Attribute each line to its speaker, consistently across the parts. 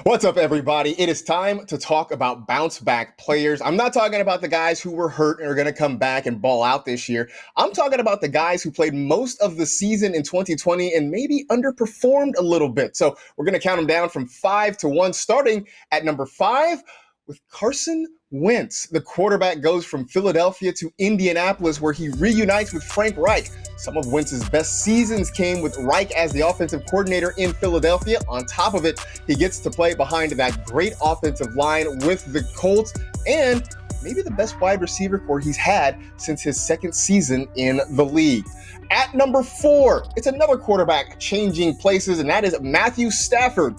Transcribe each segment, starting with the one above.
Speaker 1: What's up, everybody? It is time to talk about bounce back players. I'm not talking about the guys who were hurt and are going to come back and ball out this year. I'm talking about the guys who played most of the season in 2020 and maybe underperformed a little bit. So we're going to count them down from 5 to 1, starting at number 5 with Carson Wentz. The quarterback goes from Philadelphia to Indianapolis, where he reunites with Frank Reich. Some of Wentz's best seasons came with Reich as the offensive coordinator in Philadelphia. On top of it, he gets to play behind that great offensive line with the Colts and maybe the best wide receiver core he's had since his second season in the league. At number 4, it's another quarterback changing places, and that is Matthew Stafford.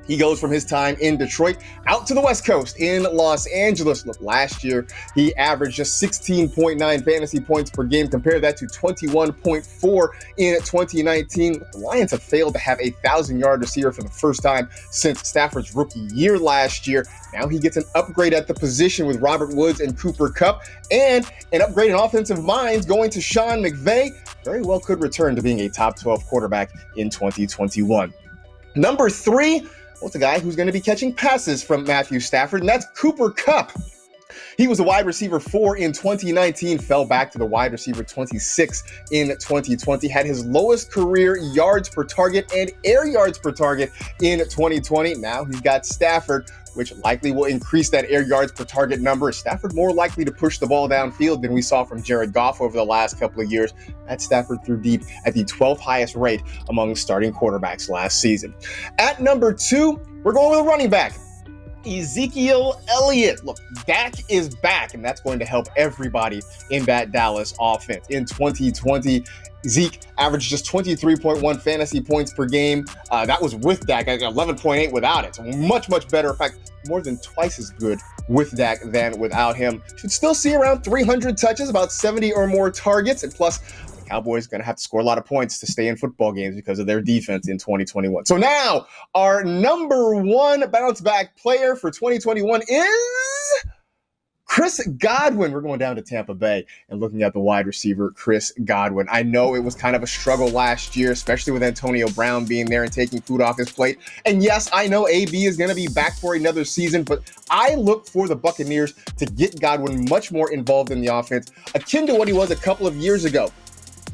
Speaker 1: He goes from his time in Detroit out to the West Coast in Los Angeles. Look, last year, he averaged just 16.9 fantasy points per game. Compare that to 21.4 in 2019. The Lions have failed to have a 1,000-yard receiver for the first time since Stafford's rookie year last year. Now he gets an upgrade at the position with Robert Woods and Cooper Kupp, and an upgrade in offensive minds going to Sean McVay. Very well could return to being a top 12 quarterback in 2021. Number 3, well, it's a guy who's going to be catching passes from Matthew Stafford, and that's Cooper Kupp. He was a wide receiver 4 in 2019, fell back to the wide receiver 26 in 2020, had his lowest career yards per target and air yards per target in 2020. Now he's got Stafford, which likely will increase that air yards per target number. Stafford more likely to push the ball downfield than we saw from Jared Goff over the last couple of years. That Stafford threw deep at the 12th highest rate among starting quarterbacks last season. At number 2, we're going with a running back, Ezekiel Elliott. Look, Dak is back, and that's going to help everybody in that Dallas offense. In 2020, Zeke averaged just 23.1 fantasy points per game. That was with Dak, 11.8 without it. So much, much better. In fact, more than twice as good with Dak than without him. Should still see around 300 touches, about 70 or more targets. And plus, the Cowboys are going to have to score a lot of points to stay in football games because of their defense in 2021. So now, our number 1 bounce back player for 2021 is Chris Godwin. We're going down to Tampa Bay and looking at the wide receiver, Chris Godwin. I know it was kind of a struggle last year, especially with Antonio Brown being there and taking food off his plate. And yes, I know AB is going to be back for another season, but I look for the Buccaneers to get Godwin much more involved in the offense, akin to what he was a couple of years ago.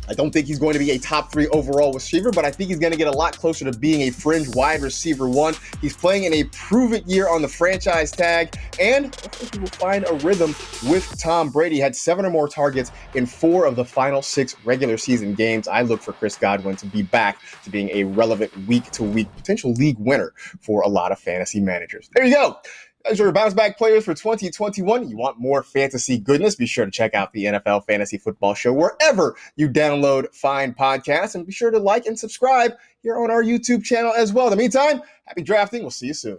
Speaker 1: I don't think he's going to be a top 3 overall receiver, but I think he's going to get a lot closer to being a fringe wide receiver 1. He's playing in a prove-it year on the franchise tag, and I think he will find a rhythm with Tom Brady. He had 7 or more targets in 4 of the final 6 regular season games. I look for Chris Godwin to be back to being a relevant week-to-week potential league winner for a lot of fantasy managers. There you go. As your bounce back players for 2021, you want more fantasy goodness? Be sure to check out the NFL Fantasy Football Show wherever you download fine podcasts, and be sure to like and subscribe here on our YouTube channel as well. In the meantime, happy drafting. We'll see you soon.